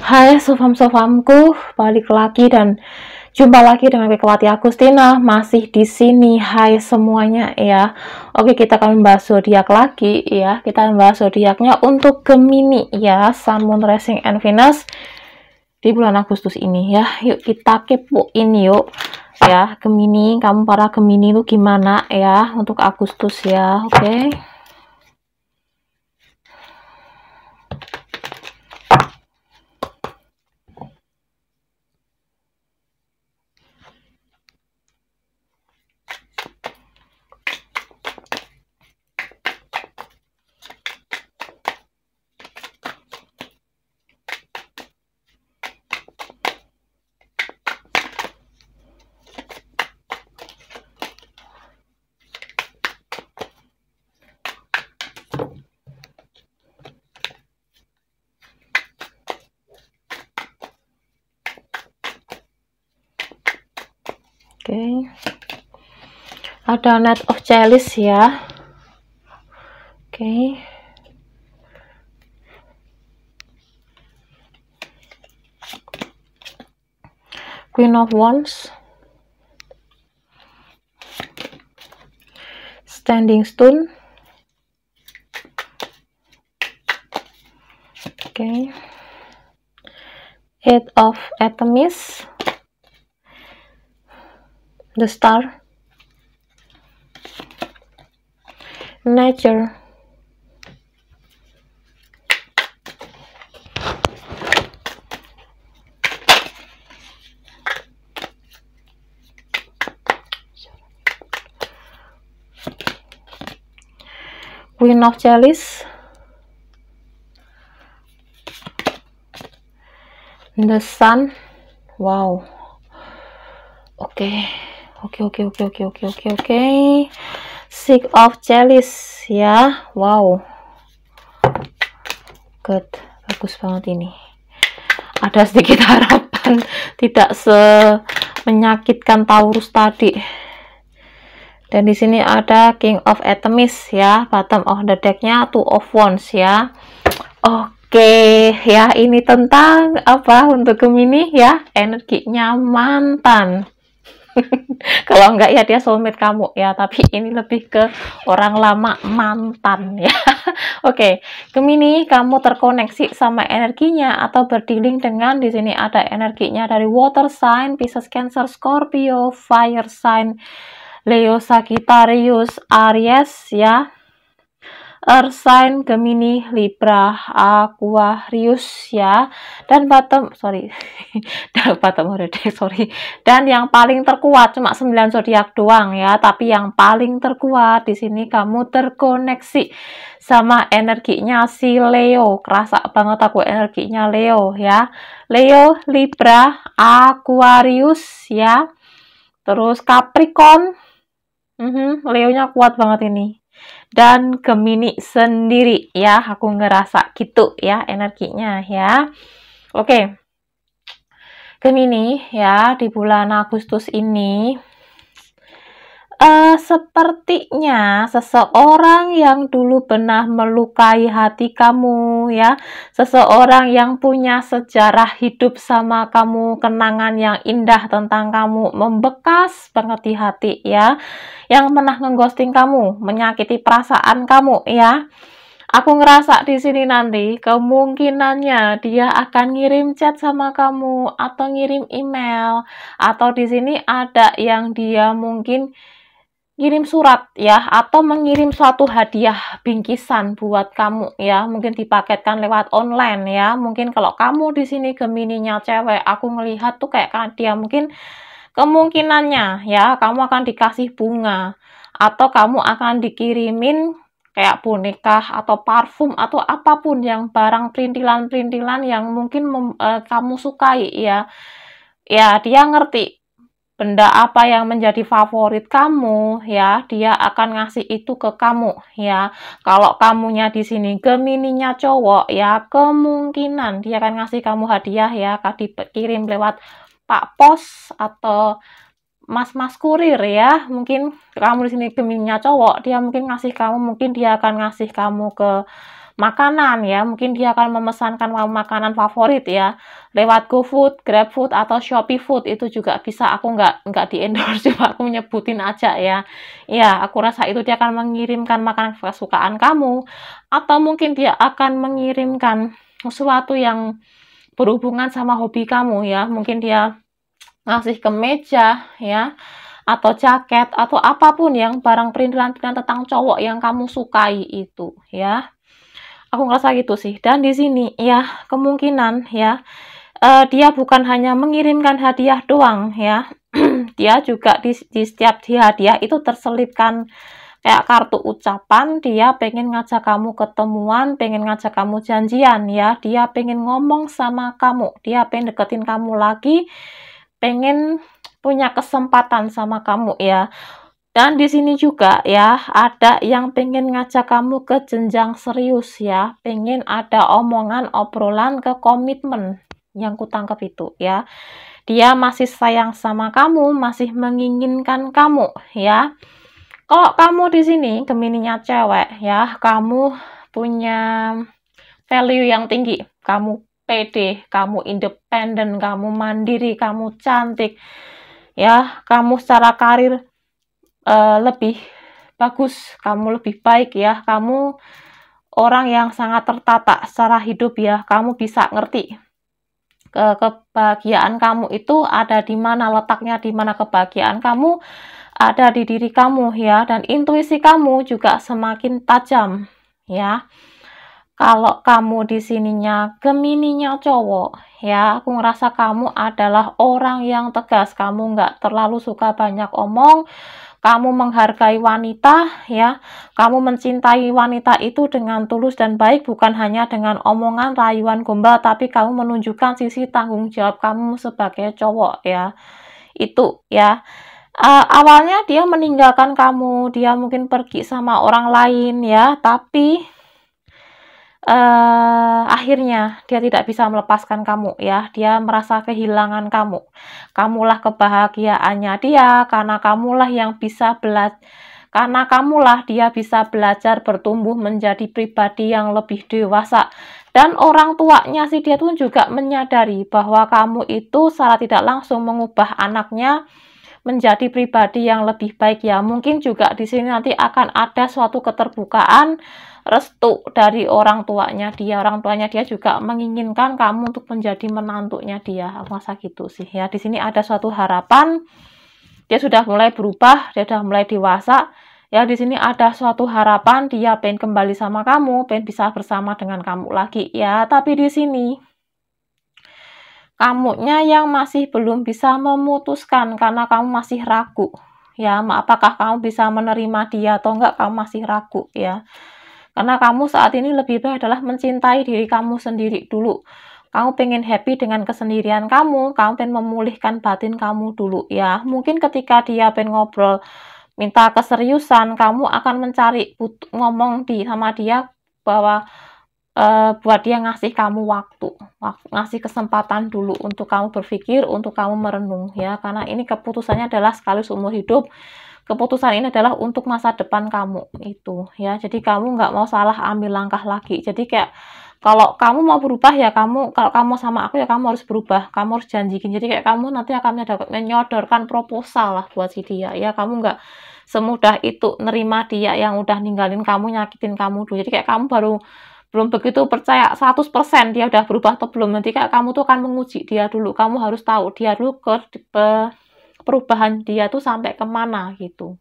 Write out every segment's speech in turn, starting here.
Hai sofam-sofamku, balik lagi dan jumpa lagi dengan Wikwati Agustina masih di sini. Hai semuanya ya. Oke, kita akan membahas zodiak lagi ya. Kita membahas zodiaknya untuk Gemini ya, Sun, Moon, Rising, and Venus di bulan Agustus ini ya. Yuk kita kepoin yuk ya. Gemini, kamu para Gemini itu gimana ya untuk Agustus ya. Oke. Oke. Ada Knight of Chalice ya. Oke. Queen of Wands. Standing Stone. Oke. Eight of Amethyst. The Star. Nature. Queen of Chalice. The Sun. Wow. Oke. Six of Chalice ya. Wow. Good. Bagus banget ini. Ada sedikit harapan tidak menyakitkan Taurus tadi. Dan di sini ada King of Amethyst ya. Bottom of the deck-nya Two of Wands ya. Oke, ya ini tentang apa untuk Gemini ya? Energinya mantan. Kalau enggak ya dia soulmate kamu ya, tapi ini lebih ke orang lama mantan ya. Oke, Gemini, kamu terkoneksi sama energinya atau berdealing dengan, di sini ada energinya dari water sign, Pisces, Cancer, Scorpio, fire sign, Leo, Sagittarius, Aries ya. Earth sign, Gemini, Libra, Aquarius ya. Dan bottom dan yang paling terkuat cuma 9 zodiak doang ya, tapi yang paling terkuat di sini kamu terkoneksi sama energinya si Leo. Kerasa banget aku energinya Leo ya. Leo, Libra, Aquarius ya. Terus Capricorn. Leonya kuat banget ini. Dan Gemini sendiri ya, aku ngerasa gitu ya energinya ya. Oke, Gemini ya, di bulan Agustus ini sepertinya seseorang yang dulu pernah melukai hati kamu ya, seseorang yang punya sejarah hidup sama kamu, kenangan yang indah tentang kamu, membekas banget di hati ya, yang pernah ngeghosting kamu, menyakiti perasaan kamu ya. Aku ngerasa di sini nanti kemungkinannya dia akan ngirim chat sama kamu atau ngirim email, atau di sini ada yang dia mungkin ngirim surat ya, atau mengirim suatu hadiah bingkisan buat kamu ya, mungkin dipaketkan lewat online ya. Mungkin kalau kamu di sini Gemininya cewek, aku ngelihat tuh kayak dia mungkin kemungkinannya ya, kamu akan dikasih bunga atau kamu akan dikirimin kayak boneka atau parfum atau apapun yang barang perintilan-perintilan yang mungkin kamu sukai ya. Ya, dia ngerti benda apa yang menjadi favorit kamu ya, dia akan ngasih itu ke kamu ya. Kalau kamunya di sini Gemininya cowok ya, kemungkinan dia akan ngasih kamu hadiah ya, dikirim lewat Pak Pos atau mas-mas kurir ya. Mungkin kamu di sini Gemininya cowok, dia mungkin ngasih kamu, mungkin dia akan ngasih kamu ke makanan ya, mungkin dia akan memesankan makanan favorit ya, lewat GoFood, GrabFood, atau Shopee Food, itu juga bisa. Aku nggak di-endorse, cuma aku nyebutin aja ya. Ya, aku rasa itu dia akan mengirimkan makanan kesukaan kamu, atau mungkin dia akan mengirimkan sesuatu yang berhubungan sama hobi kamu ya, mungkin dia ngasih kemeja ya, atau jaket, atau apapun yang barang perintilan-perintilan tentang cowok yang kamu sukai itu ya. Aku ngerasa gitu sih. Dan di sini ya, kemungkinan ya, dia bukan hanya mengirimkan hadiah doang ya. Dia juga di setiap hadiah itu terselipkan kayak kartu ucapan, dia pengen ngajak kamu ketemuan, pengen ngajak kamu janjian ya, dia pengen ngomong sama kamu, dia pengen deketin kamu lagi, pengen punya kesempatan sama kamu ya. Dan di sini juga ya, ada yang pengen ngajak kamu ke jenjang serius ya, pengen ada omongan, obrolan ke komitmen, yang kutangkap itu ya. Dia masih sayang sama kamu, masih menginginkan kamu ya. Kalau kamu di sini Gemininya cewek ya, kamu punya value yang tinggi, kamu pede, kamu independen, kamu mandiri, kamu cantik ya, kamu secara karir lebih bagus, kamu lebih baik ya, kamu orang yang sangat tertata secara hidup ya, kamu bisa ngerti kebahagiaan kamu itu ada di mana, letaknya di mana kebahagiaan kamu ada di diri kamu ya, dan intuisi kamu juga semakin tajam ya. Kalau kamu di sininya Gemininya cowok ya, aku ngerasa kamu adalah orang yang tegas, kamu nggak terlalu suka banyak omong, kamu menghargai wanita ya, kamu mencintai wanita itu dengan tulus dan baik, bukan hanya dengan omongan, rayuan, gombal, tapi kamu menunjukkan sisi tanggung jawab kamu sebagai cowok ya. Itu ya. Awalnya dia meninggalkan kamu, dia mungkin pergi sama orang lain ya, tapi akhirnya dia tidak bisa melepaskan kamu ya, dia merasa kehilangan kamu. Kamulah kebahagiaannya dia, karena kamulah yang bisa karena kamulah dia bisa belajar bertumbuh menjadi pribadi yang lebih dewasa. Dan orang tuanya sih dia tuh juga menyadari bahwa kamu itu secara tidak langsung mengubah anaknya menjadi pribadi yang lebih baik ya. Mungkin juga di sini nanti akan ada suatu keterbukaan restu dari orang tuanya dia. Orang tuanya dia juga menginginkan kamu untuk menjadi menantunya dia. Aku rasa gitu sih ya. Di sini ada suatu harapan. Dia sudah mulai berubah, dia sudah mulai dewasa. Ya, di sini ada suatu harapan, dia pengen kembali sama kamu, pengen bisa bersama dengan kamu lagi ya. Tapi di sini kamunya yang masih belum bisa memutuskan karena kamu masih ragu ya, apakah kamu bisa menerima dia atau enggak, kamu masih ragu ya. Karena kamu saat ini lebih baik adalah mencintai diri kamu sendiri dulu. Kamu pengen happy dengan kesendirian kamu pengen memulihkan batin kamu dulu ya. Mungkin ketika dia pengen ngobrol, minta keseriusan, kamu akan mencari ngomong sama dia bahwa buat dia ngasih kamu waktu, ngasih kesempatan dulu untuk kamu berpikir, untuk kamu merenung ya, karena ini keputusannya adalah sekali seumur hidup, keputusan ini adalah untuk masa depan kamu itu ya, jadi kamu nggak mau salah ambil langkah lagi. Jadi kayak kalau kamu mau berubah ya, kalau kamu sama aku ya kamu harus berubah, kamu harus janjikin. Jadi kayak kamu nanti akan menyodorkan proposal lah buat si dia ya, kamu nggak semudah itu nerima dia yang udah ninggalin kamu, nyakitin kamu dulu. Jadi kayak kamu belum begitu percaya 100% dia udah berubah atau belum. Nanti kayak kamu tuh akan menguji dia dulu. Kamu harus tahu dia dulu perubahan dia tuh sampai kemana gitu.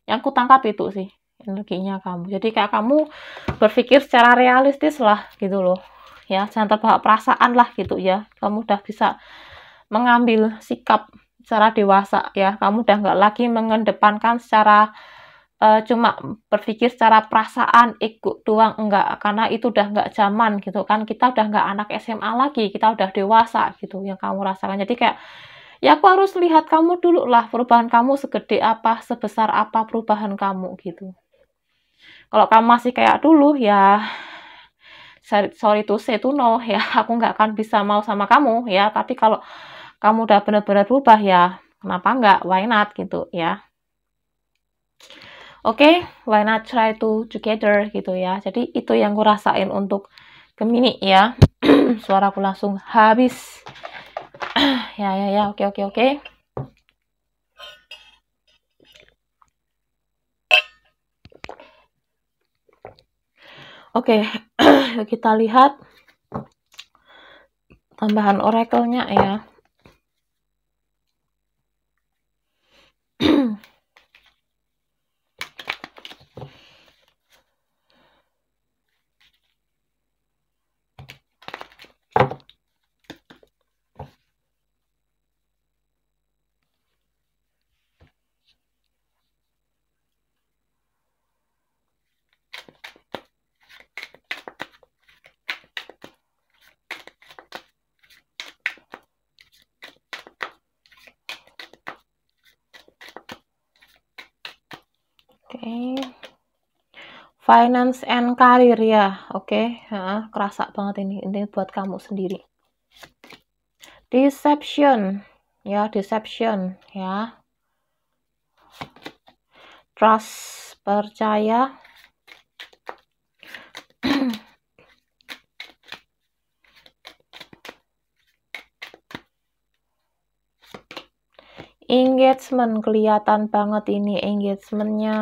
Yang kutangkap itu sih energinya kamu. Jadi kayak kamu berpikir secara realistis lah gitu loh. Ya, jangan terbawa perasaan lah gitu ya. Kamu udah bisa mengambil sikap secara dewasa ya. Kamu udah nggak lagi mengedepankan secara cuma berpikir secara perasaan, ego doang, enggak, karena itu udah nggak zaman gitu kan, kita udah nggak anak SMA lagi, kita udah dewasa gitu yang kamu rasakan. Jadi kayak ya aku harus lihat kamu dulu lah, perubahan kamu segede apa, sebesar apa perubahan kamu gitu. Kalau kamu masih kayak dulu ya sorry to say to no ya, aku nggak akan bisa mau sama kamu ya. Tapi kalau kamu udah benar-benar berubah ya kenapa nggak, why not gitu ya. Oke, why not try to together gitu ya. Jadi itu yang gue rasain untuk Gemini ya. Suaraku langsung habis. Ya, oke. Oke, kita lihat tambahan oracle-nya ya. Oke. Finance and career ya. Oke, kerasa banget ini buat kamu sendiri. Deception ya. Trust, percaya. Engagement, kelihatan banget ini engagementnya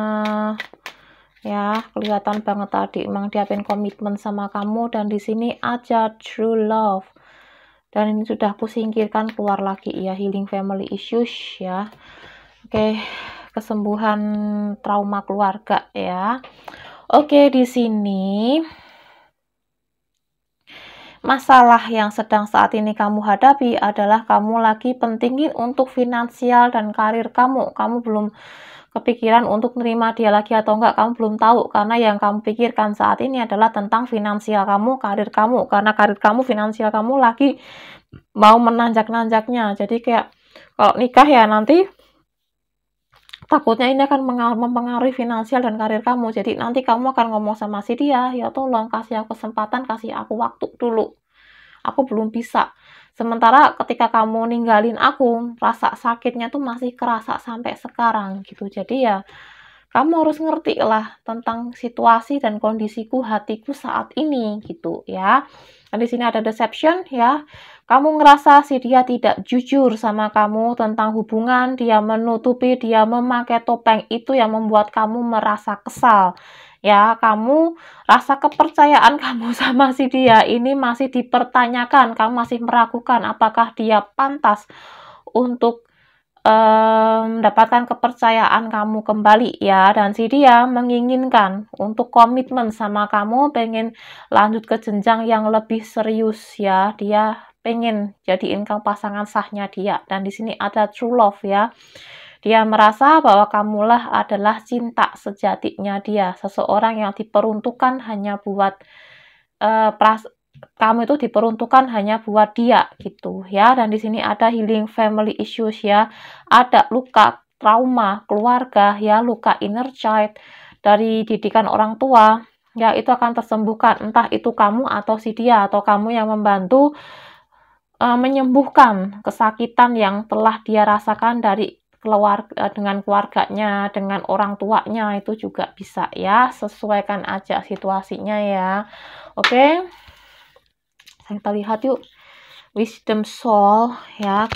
ya, kelihatan banget tadi emang dia pengen komitmen sama kamu, dan di sini aja true love, dan ini sudah aku singkirkan keluar lagi ya, healing family issues ya. Oke, kesembuhan trauma keluarga ya. Oke, di sini masalah yang sedang saat ini kamu hadapi adalah kamu lagi pentingin untuk finansial dan karir kamu. Kamu belum kepikiran untuk nerima dia lagi atau enggak, kamu belum tahu, karena yang kamu pikirkan saat ini adalah tentang finansial kamu, karir kamu, karena karir kamu, finansial kamu lagi mau menanjak-nanjaknya. Jadi kayak kalau nikah ya nanti takutnya ini akan mempengaruhi finansial dan karir kamu. Jadi nanti kamu akan ngomong sama si dia, ya tolong kasih aku kesempatan, kasih aku waktu dulu. Aku belum bisa. Sementara ketika kamu ninggalin aku, rasa sakitnya tuh masih kerasa sampai sekarang gitu. Jadi ya kamu harus ngerti lah tentang situasi dan kondisiku, hatiku saat ini gitu ya. Dan di sini ada deception ya. Kamu ngerasa si dia tidak jujur sama kamu tentang hubungan, dia menutupi, dia memakai topeng, itu yang membuat kamu merasa kesal. Ya, kamu rasa kepercayaan kamu sama si dia ini masih dipertanyakan, kamu masih meragukan apakah dia pantas untuk mendapatkan kepercayaan kamu kembali ya, dan si dia menginginkan untuk komitmen sama kamu, pengen lanjut ke jenjang yang lebih serius ya, dia pengen jadiin kamu pasangan sahnya dia, dan di sini ada true love ya. Dia merasa bahwa kamulah adalah cinta sejatinya dia, seseorang yang diperuntukkan hanya buat kamu itu diperuntukkan hanya buat dia gitu ya. Dan di sini ada healing family issues ya, ada luka trauma keluarga ya, luka inner child dari didikan orang tua ya, itu akan tersembuhkan, entah itu kamu atau si dia, atau kamu yang membantu menyembuhkan kesakitan yang telah dia rasakan dari dengan keluarganya, dengan orang tuanya, itu juga bisa ya. Sesuaikan aja situasinya ya. Oke. Kita lihat yuk wisdom soul ya,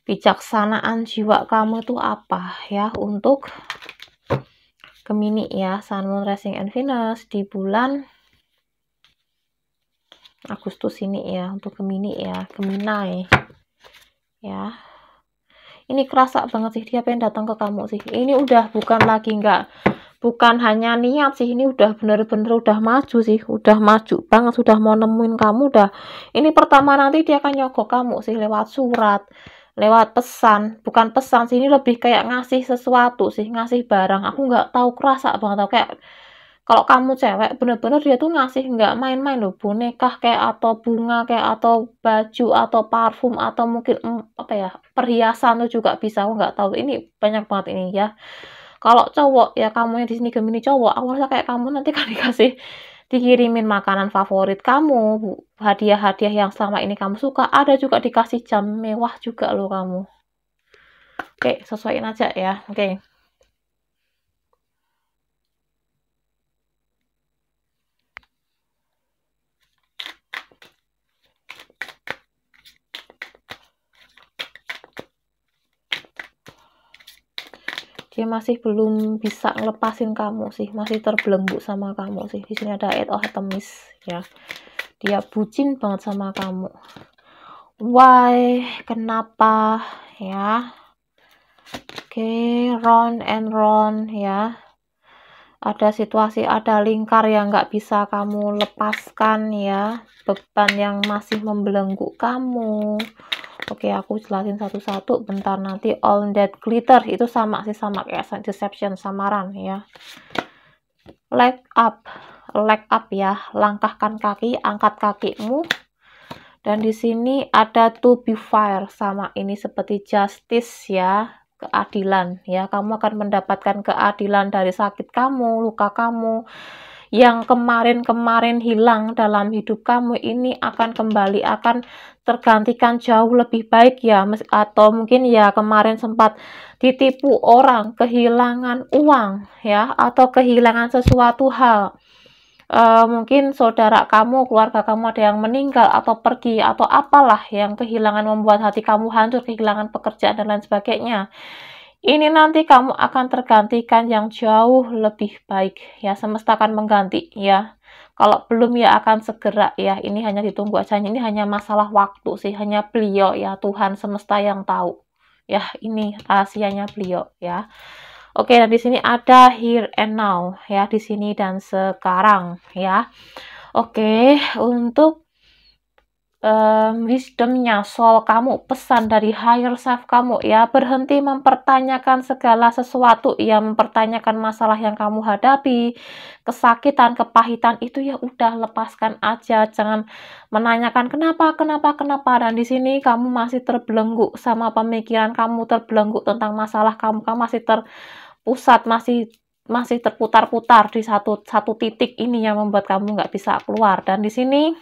kebijaksanaan jiwa kamu itu apa ya untuk Gemini ya, Sun, Moon, Rising, and Venus di bulan Agustus ini ya, untuk Gemini ya, Gemini ya. Ini kerasa banget sih dia pengen datang ke kamu sih. Ini udah bukan hanya niat sih, ini udah bener-bener udah maju sih, udah maju banget, sudah mau nemuin kamu dah. Ini pertama nanti dia akan nyogok kamu sih lewat surat, lewat pesan, bukan pesan sih, ini lebih kayak ngasih sesuatu sih, ngasih barang. Aku nggak tahu, kerasa banget tau, kayak kalau kamu cewek bener-bener dia tuh ngasih nggak main-main loh, boneka kayak atau bunga kayak atau baju atau parfum atau mungkin apa ya, perhiasan tuh juga bisa, aku nggak tahu, ini banyak banget ini ya. Kalau cowok ya, kamu yang di sini Gemini cowok, aku rasa kayak kamu nanti kan dikirimin makanan favorit kamu, hadiah-hadiah yang selama ini kamu suka, ada juga dikasih jam mewah juga loh kamu. Oke, sesuaiin aja ya. Oke. Dia masih belum bisa ngelepasin kamu sih, masih terbelenggu sama kamu sih. Di sini ada Eight of Temis ya. Dia bucin banget sama kamu. Why? Kenapa? Ya. Oke, round and round ya. Ada situasi, ada lingkar yang nggak bisa kamu lepaskan ya. Beban yang masih membelenggu kamu. Oke, aku jelasin satu-satu. Bentar, nanti all that glitter itu sama sih, sama kayak deception, samaran ya. Leg up ya. Langkahkan kaki, angkat kakimu. Dan di sini ada to be fair, sama ini seperti justice ya, keadilan ya. Kamu akan mendapatkan keadilan dari sakit kamu, luka kamu yang kemarin-kemarin hilang dalam hidup kamu, ini akan kembali, akan tergantikan jauh lebih baik ya. Atau mungkin ya kemarin sempat ditipu orang, kehilangan uang ya, atau kehilangan sesuatu hal. Mungkin saudara kamu, keluarga kamu ada yang meninggal atau pergi atau apalah yang kehilangan, membuat hati kamu hancur, kehilangan pekerjaan dan lain sebagainya. Ini nanti kamu akan tergantikan yang jauh lebih baik ya, semesta akan mengganti ya. Kalau belum ya akan segera ya, ini hanya ditunggu aja, ini hanya masalah waktu sih, hanya beliau ya, Tuhan semesta yang tahu ya, ini rahasianya beliau ya. Oke, dan di sini ada here and now ya, di sini dan sekarang ya. Oke, untuk wisdomnya, soul kamu, pesan dari higher self kamu ya, berhenti mempertanyakan segala sesuatu ya, mempertanyakan masalah yang kamu hadapi, kesakitan, kepahitan, itu ya udah lepaskan aja, jangan menanyakan kenapa, dan di sini kamu masih terbelenggu sama pemikiran kamu, terbelenggu tentang masalah kamu masih terpusat, masih terputar-putar di satu titik ini yang membuat kamu nggak bisa keluar. Dan di sini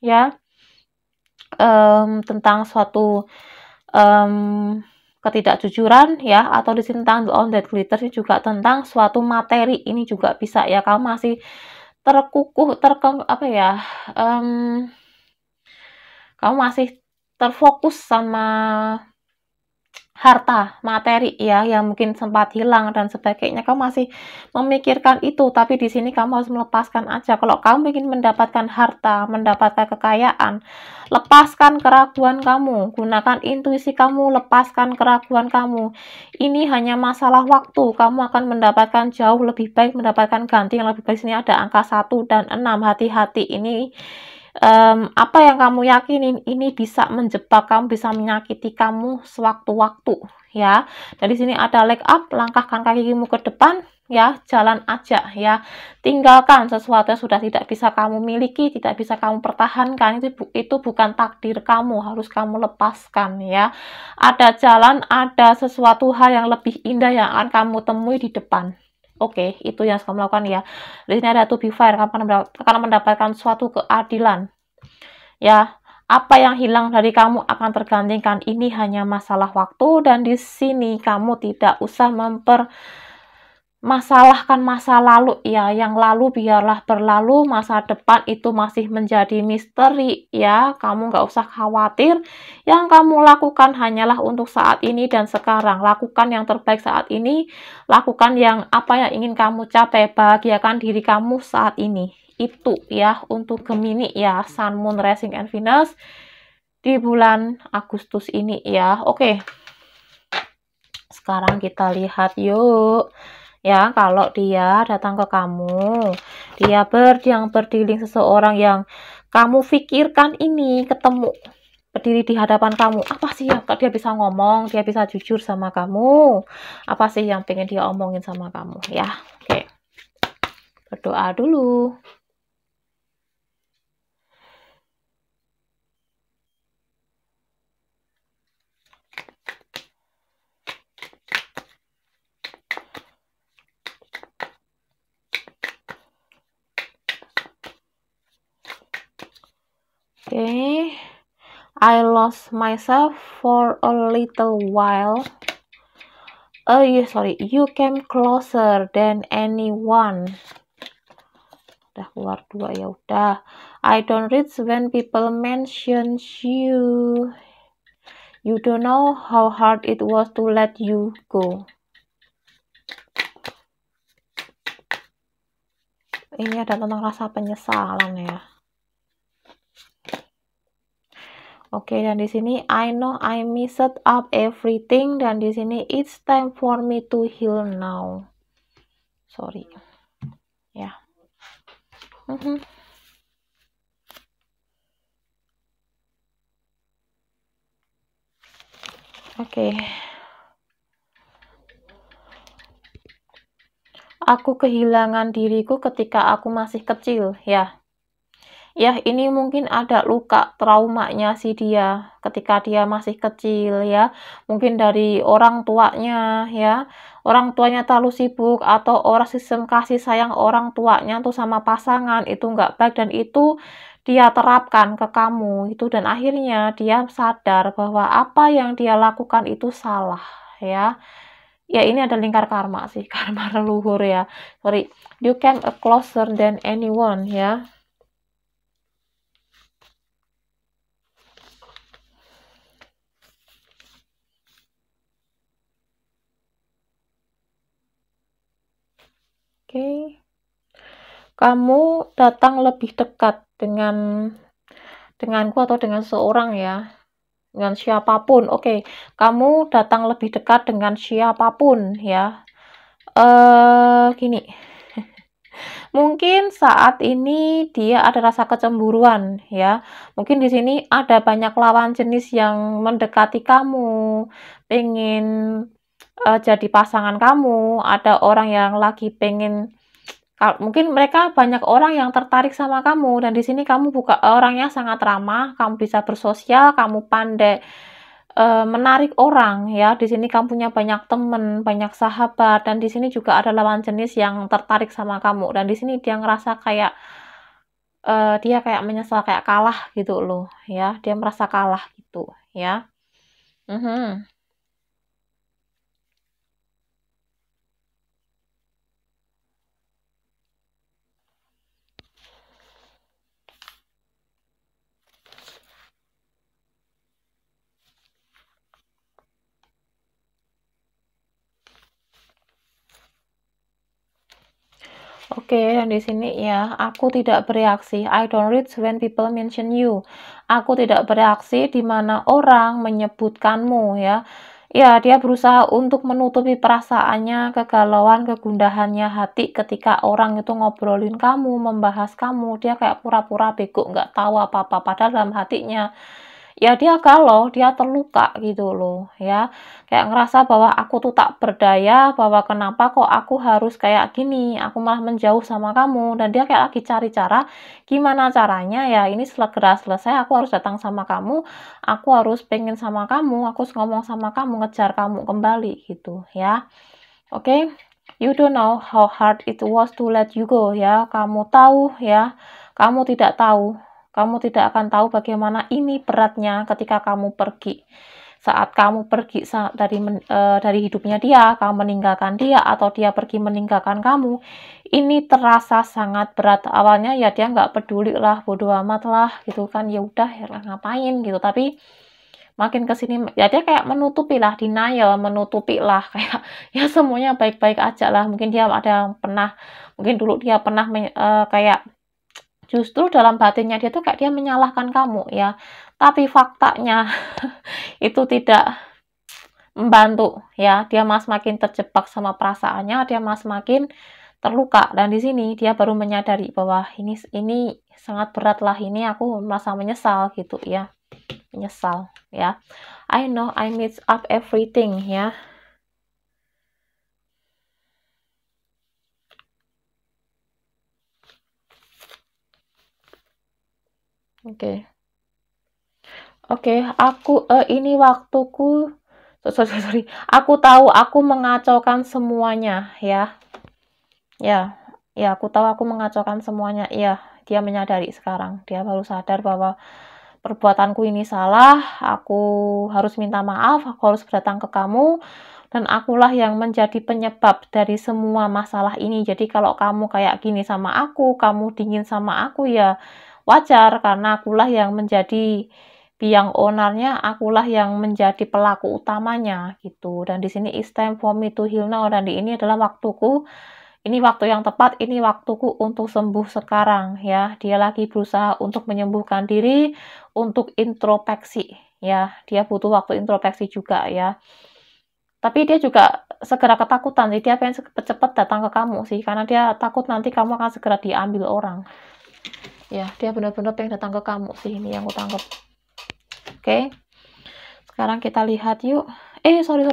ya, tentang suatu ketidakjujuran ya, atau di sini tentang on that glitter ini juga tentang suatu materi, ini juga bisa ya, kamu masih terkukuh, kamu masih terfokus sama harta, materi ya, yang mungkin sempat hilang dan sebagainya. Kamu masih memikirkan itu, tapi di sini kamu harus melepaskan aja. Kalau kamu ingin mendapatkan harta, mendapatkan kekayaan, lepaskan keraguan kamu, gunakan intuisi kamu, lepaskan keraguan kamu. Ini hanya masalah waktu, kamu akan mendapatkan jauh lebih baik, mendapatkan ganti yang lebih baik. Sini ada angka 1 dan 6, hati-hati. Ini apa yang kamu yakinin ini bisa menjebak kamu, bisa menyakiti kamu sewaktu-waktu ya. Dan di sini ada leg up, langkahkan kakimu ke depan ya, jalan aja ya. Tinggalkan sesuatu yang sudah tidak bisa kamu miliki, tidak bisa kamu pertahankan, itu bukan takdir kamu, harus kamu lepaskan ya. Ada jalan, ada sesuatu hal yang lebih indah yang akan kamu temui di depan. Oke, itu yang harus kamu lakukan ya. Di sini ada to be fair, kamu akan mendapatkan suatu keadilan. Ya, apa yang hilang dari kamu akan tergantikan. Ini hanya masalah waktu, dan di sini kamu tidak usah mempermasalahkan masa lalu ya. Yang lalu biarlah berlalu, masa depan itu masih menjadi misteri ya. Kamu nggak usah khawatir. Yang kamu lakukan hanyalah untuk saat ini dan sekarang. Lakukan yang terbaik saat ini. Lakukan apa yang ingin kamu capai. Bahagiakan diri kamu saat ini. Itu ya untuk Gemini ya, Sun, Moon, Rising, and Venus di bulan Agustus ini ya. Oke, sekarang kita lihat yuk ya, kalau dia datang ke kamu, dia berdiri seseorang yang kamu pikirkan ini ketemu, berdiri di hadapan kamu. Apa sih yang dia bisa ngomong, dia bisa jujur sama kamu, apa sih yang pengen dia omongin sama kamu ya. Oke, berdoa dulu. Okay, I lost myself for a little while. You came closer than anyone. Udah keluar 2 ya udah. I don't reach when people mention you. You don't know how hard it was to let you go. Ini ada tentang rasa penyesalan ya. Oke, dan di sini I know I messed up everything, dan di sini it's time for me to heal now. Sorry. Ya. Oke. Aku kehilangan diriku ketika aku masih kecil, ya. Ya, ini mungkin ada luka traumanya si dia ketika dia masih kecil ya. Mungkin dari orang tuanya ya. Orang tuanya terlalu sibuk atau orang sistem kasih sayang orang tuanya tuh sama pasangan itu nggak baik, dan itu dia terapkan ke kamu itu, dan akhirnya dia sadar bahwa apa yang dia lakukan itu salah ya. Ya, ini ada lingkar karma sih, karma leluhur ya. Sorry, you came closer than anyone ya. Oke. Kamu datang lebih dekat denganku atau dengan seorang ya, dengan siapapun. Oke, kamu datang lebih dekat dengan siapapun ya. Gini, mungkin saat ini dia ada rasa kecemburuan ya. Mungkin di sini ada banyak lawan jenis yang mendekati kamu, pengen jadi pasangan kamu. Ada orang yang lagi pengen, mungkin mereka banyak orang yang tertarik sama kamu, dan di sini kamu orangnya sangat ramah, kamu bisa bersosial, kamu pandai menarik orang ya. Di sini kamu punya banyak teman, banyak sahabat, dan di sini juga ada lawan jenis yang tertarik sama kamu, dan di sini dia ngerasa kayak dia kayak menyesal, kayak kalah gitu loh ya. Dia merasa kalah gitu ya. Oke, dan di sini ya, aku tidak bereaksi. I don't react when people mention you. Aku tidak bereaksi di mana orang menyebutkanmu ya. Ya, dia berusaha untuk menutupi perasaannya, kegalauan, kegundahannya hati ketika orang itu ngobrolin kamu, membahas kamu. Dia kayak pura-pura bego, nggak tahu apa-apa. Padahal dalam hatinya ya dia galau, dia terluka gitu loh ya. Kayak ngerasa bahwa aku tuh tak berdaya, bahwa kenapa kok aku harus kayak gini, aku malah menjauh sama kamu, dan dia kayak lagi cari cara gimana caranya ya ini segera selesai, aku harus datang sama kamu, aku harus pengen sama kamu, aku harus ngomong sama kamu, ngejar kamu kembali gitu ya. Oke. You don't know how hard it was to let you go ya. Kamu tahu ya, kamu tidak tahu, kamu tidak akan tahu bagaimana ini beratnya ketika kamu pergi. Saat kamu pergi dari hidupnya dia, kamu meninggalkan dia, atau dia pergi meninggalkan kamu, ini terasa sangat berat. Awalnya ya dia nggak peduli lah, bodo amat lah gitu kan, ya udah ya ngapain gitu. Tapi makin ke sini ya dia kayak menutupi lah, denial, menutupi lah kayak ya semuanya baik-baik aja lah. Mungkin dia ada yang pernah, mungkin dulu dia pernah kayak justru dalam batinnya dia tuh kayak dia menyalahkan kamu ya, tapi faktanya itu tidak membantu ya. Dia makin terjebak sama perasaannya, dia makin terluka, dan di sini dia baru menyadari bahwa ini sangat berat lah, ini aku merasa menyesal gitu ya. Menyesal ya. I know I messed up everything ya. Oke. Oke, aku ini waktuku. Sorry. Aku tahu aku mengacaukan semuanya ya. Ya. Ya, aku tahu aku mengacaukan semuanya. Ya, dia menyadari sekarang. Dia baru sadar bahwa perbuatanku ini salah, aku harus minta maaf, aku harus datang ke kamu, dan akulah yang menjadi penyebab dari semua masalah ini. Jadi kalau kamu kayak gini sama aku, kamu dingin sama aku, ya wajar, karena akulah yang menjadi biang ownernya, akulah yang menjadi pelaku utamanya gitu. Dan di sini it's time for me to heal now, dan di ini adalah waktuku Ini waktu yang tepat, ini waktuku untuk sembuh sekarang ya. Dia lagi berusaha untuk menyembuhkan diri, untuk introspeksi ya. Dia butuh waktu introspeksi juga ya. Tapi dia juga segera ketakutan sih, dia pengen cepet-cepet datang ke kamu sih, karena dia takut nanti kamu akan segera diambil orang. Ya, dia benar-benar pengen datang ke kamu sih, ini yang aku tangkap. Oke. Sekarang kita lihat yuk. Sorry.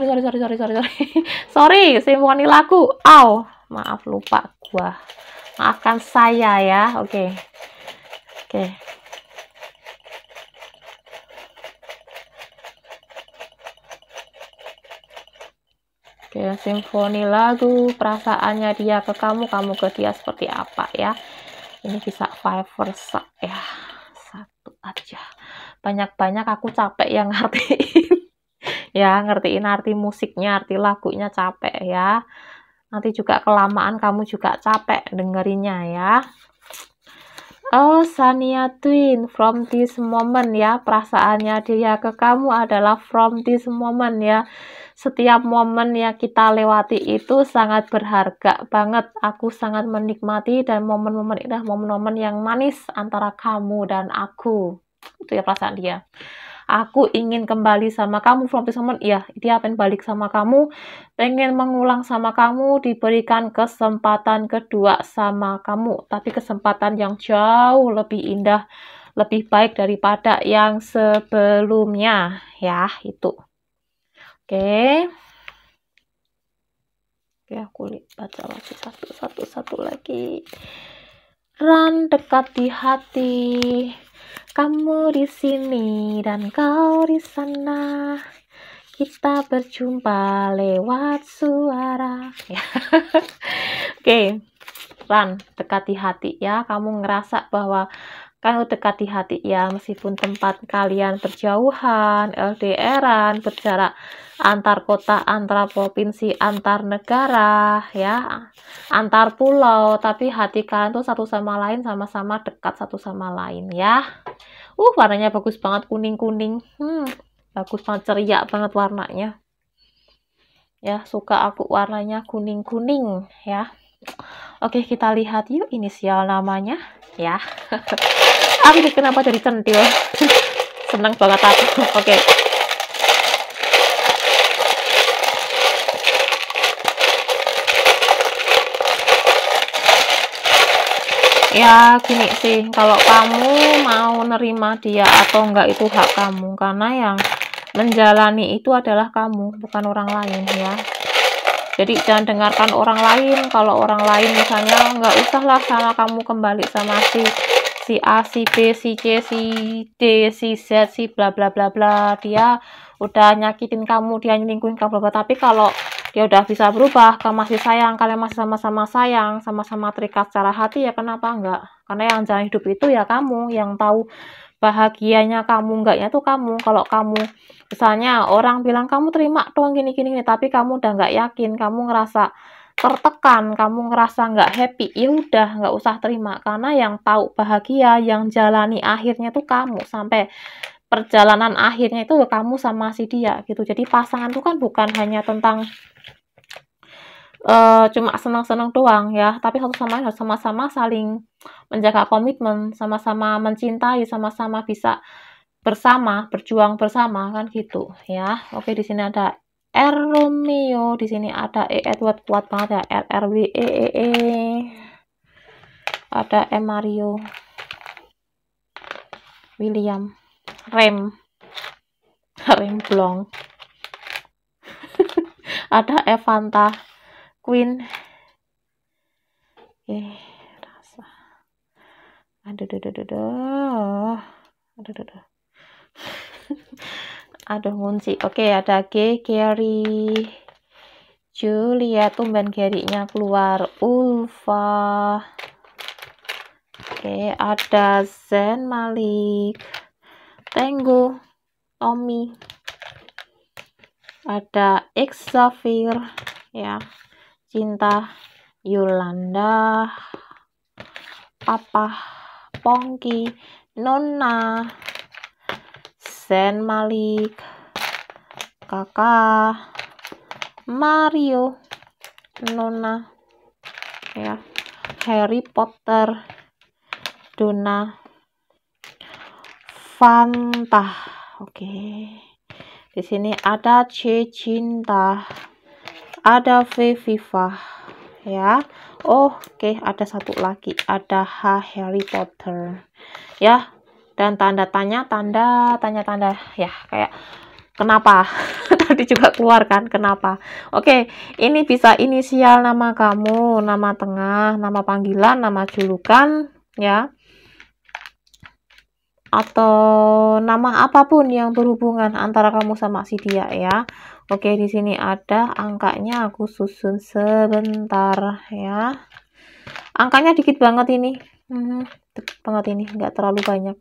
Sorry, simfoni lagu. Maaf lupa gua. Maafkan saya ya. Oke. Oke, simfoni lagu, perasaannya dia ke kamu, kamu ke dia seperti apa ya. Ini bisa 5 verse ya. 1 aja. Banyak-banyak aku capek yang ngertiin. Ya, ngertiin arti musiknya, arti lagunya capek ya. Nanti juga kelamaan kamu juga capek dengerinnya ya. Oh, Shania Twain, from this moment ya. Perasaannya dia ke kamu adalah from this moment ya. Setiap momen yang kita lewati itu sangat berharga banget. Aku sangat menikmati dan momen-momen indah, momen-momen yang manis antara kamu dan aku. Itu ya perasaan dia. Aku ingin kembali sama kamu from this moment. Ya, dia pengen balik sama kamu, pengen mengulang sama kamu, diberikan kesempatan kedua sama kamu. Tapi kesempatan yang jauh lebih indah, lebih baik daripada yang sebelumnya. Ya, itu. Oke, aku baca lagi satu lagi. Run dekat di hati, kamu di sini dan kau di sana. Kita berjumpa lewat suara. Oke, run dekati hati ya. Kamu ngerasa bahwa kamu dekati hati ya, meskipun tempat kalian berjauhan, LDRan, berjarak antar kota, antar provinsi, antar negara, ya, antar pulau, tapi hati kalian tuh satu sama lain, sama-sama dekat satu sama lain, ya. Warnanya bagus banget, kuning-kuning, bagus banget, ceria banget warnanya. Ya, suka aku warnanya kuning-kuning, ya. Oke, kita lihat yuk inisial namanya, ya. Aku kenapa jadi centil? Seneng banget aku. Oke. Ya, gini sih, kalau kamu mau nerima dia atau enggak itu hak kamu, karena yang menjalani itu adalah kamu, bukan orang lain ya. Jadi jangan dengarkan orang lain. Kalau orang lain misalnya nggak usahlah sama kamu kembali sama si A, si B, si C, si D, si Z, si bla bla bla bla. Dia udah nyakitin kamu, dia nyelingkuhin kamu, bla bla. Tapi kalau dia udah bisa berubah, kamu masih sayang, kalian masih sama-sama sayang, sama-sama terikat secara hati, ya kenapa enggak? Karena yang jalan hidup itu ya kamu, yang tahu bahagianya kamu enggaknya tuh kamu. Kalau kamu misalnya orang bilang kamu terima dong gini-gini, tapi kamu udah nggak yakin, kamu ngerasa tertekan, kamu ngerasa nggak happy, ya udah nggak usah terima, karena yang tahu bahagia, yang jalani akhirnya tuh kamu, sampai perjalanan akhirnya itu kamu sama si dia gitu. Jadi pasangan tuh kan bukan hanya tentang cuma senang-senang doang ya, tapi satu sama lain harus sama-sama saling menjaga komitmen, sama-sama mencintai, sama-sama bisa bersama, berjuang bersama kan gitu ya. Oke, di sini ada R Romeo, di sini ada E Edward, kuat banget ya, R W E, ada M Mario, William, Rem Blong, ada Evanta, Queen, rasa, aduh ngunci. Oke, ada G, Gary, Julia, tumben Gary-nya keluar, Ulfa. Oke, ada Zen Malik, Tango, Tommy, ada X Zafir, ya, Cinta, Yolanda, Papa, Pongki, Nona, Zen Malik, Kakak, Mario, Nona, ya. Harry Potter, Donna Fanta. Oke. Di sini ada C Cinta, ada V Viva, ya. Oke, ada satu lagi, ada H Harry Potter, ya. Dan tanda tanya ya, kayak kenapa tadi juga keluar kan, kenapa. Oke, ini bisa inisial nama kamu, nama tengah, nama panggilan, nama julukan, ya, atau nama apapun yang berhubungan antara kamu sama si dia, ya. Oke, di sini ada angkanya, aku susun sebentar, ya. Angkanya dikit banget ini, dikit banget ini, nggak terlalu banyak.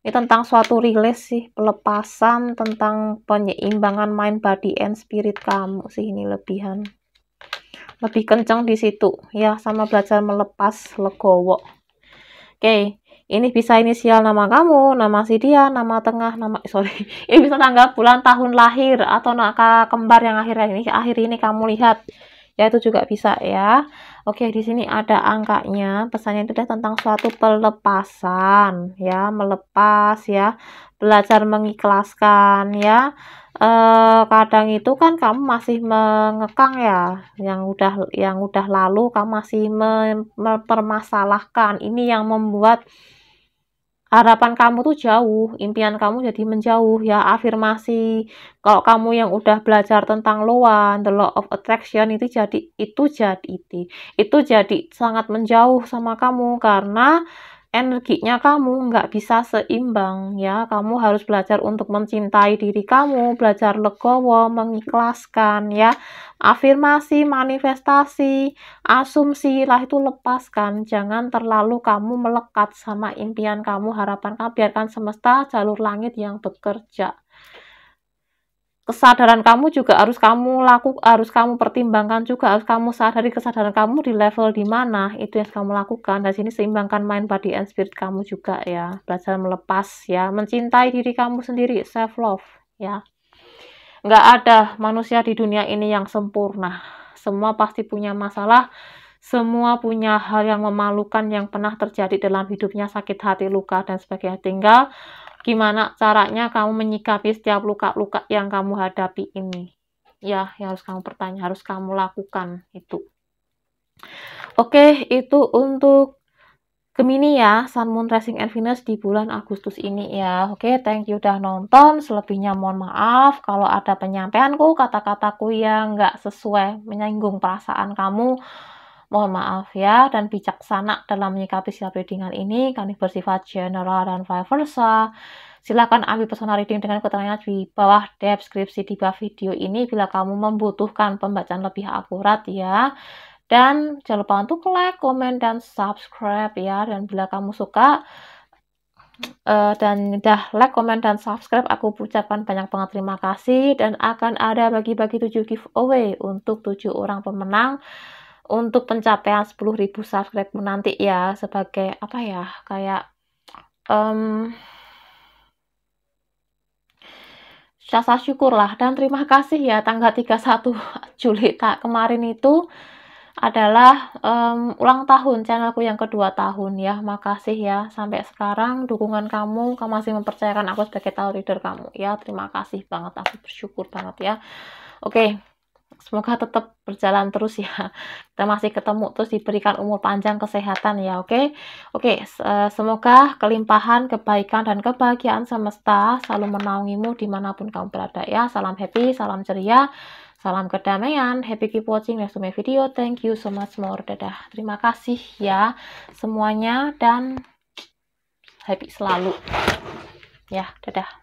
Ini tentang suatu rilis sih, pelepasan, tentang penyeimbangan mind, body, and spirit kamu sih, ini lebih kenceng di situ ya, sama belajar melepas, legowo. Oke, ini bisa inisial nama kamu, nama si dia, nama tengah, ini bisa tanggal, bulan, tahun lahir, atau angka kembar yang akhir ini kamu lihat. Ya, itu juga bisa ya. Oke, di sini ada angkanya. Pesannya itu tentang suatu pelepasan ya, melepas ya, belajar mengikhlaskan ya. Kadang itu kan kamu masih mengekang ya, yang udah lalu kamu masih mempermasalahkan. Ini yang membuat harapan kamu tuh jauh, impian kamu jadi menjauh ya. Afirmasi kalau kamu yang udah belajar tentang law one, the law of attraction, itu jadi sangat menjauh sama kamu karena energinya kamu nggak bisa seimbang ya. Kamu harus belajar untuk mencintai diri kamu, belajar legowo, mengikhlaskan ya. Afirmasi, manifestasi, asumsi lah itu lepaskan. Jangan terlalu kamu melekat sama impian kamu, harapan kamu. Biarkan semesta, jalur langit yang bekerja. Kesadaran kamu juga harus kamu pertimbangkan juga, harus kamu sadari kesadaran kamu di level di mana, itu yang kamu lakukan. Dan sini seimbangkan mind, body, and spirit kamu juga ya. Belajar melepas ya, mencintai diri kamu sendiri, self love ya. Nggak ada manusia di dunia ini yang sempurna. Semua pasti punya masalah, semua punya hal yang memalukan yang pernah terjadi dalam hidupnya, sakit hati, luka, dan sebagainya. Tinggal gimana caranya kamu menyikapi setiap luka-luka yang kamu hadapi ini. Ya, yang harus kamu harus kamu lakukan itu. Oke, itu untuk Gemini ya, Sun, Moon, Rising, and Venus di bulan Agustus ini ya. Oke, thank you udah nonton. Selebihnya mohon maaf kalau ada penyampaianku, kata-kataku yang nggak sesuai, menyinggung perasaan kamu. Mohon maaf ya, dan bijaksana dalam menyikapi setiap readingan ini. Kami bersifat general dan vice versa. Silakan ambil personal reading dengan keterangan di bawah deskripsi di bawah video ini bila kamu membutuhkan pembacaan lebih akurat ya. Dan jangan lupa untuk like, komen, dan subscribe ya. Dan bila kamu suka dan udah like, komen, dan subscribe, aku ucapkan banyak banget terima kasih. Dan akan ada bagi-bagi 7 giveaway untuk 7 orang pemenang untuk pencapaian 10.000 subscribe nanti ya, sebagai apa ya, kayak rasa syukur lah. Dan terima kasih ya, tanggal 31 Juli kemarin itu adalah ulang tahun channelku yang kedua tahun ya. Makasih ya, sampai sekarang dukungan kamu masih mempercayakan aku sebagai tarot reader kamu ya. Terima kasih banget, aku bersyukur banget ya. Oke, semoga tetap berjalan terus ya. Kita masih ketemu terus, diberikan umur panjang, kesehatan ya. Oke, semoga kelimpahan kebaikan dan kebahagiaan semesta selalu menaungimu dimanapun kamu berada ya. Salam happy, salam ceria, salam kedamaian. Happy keep watching next to my video. Thank you so much more. Dadah. Terima kasih ya semuanya dan happy selalu. Ya, dadah.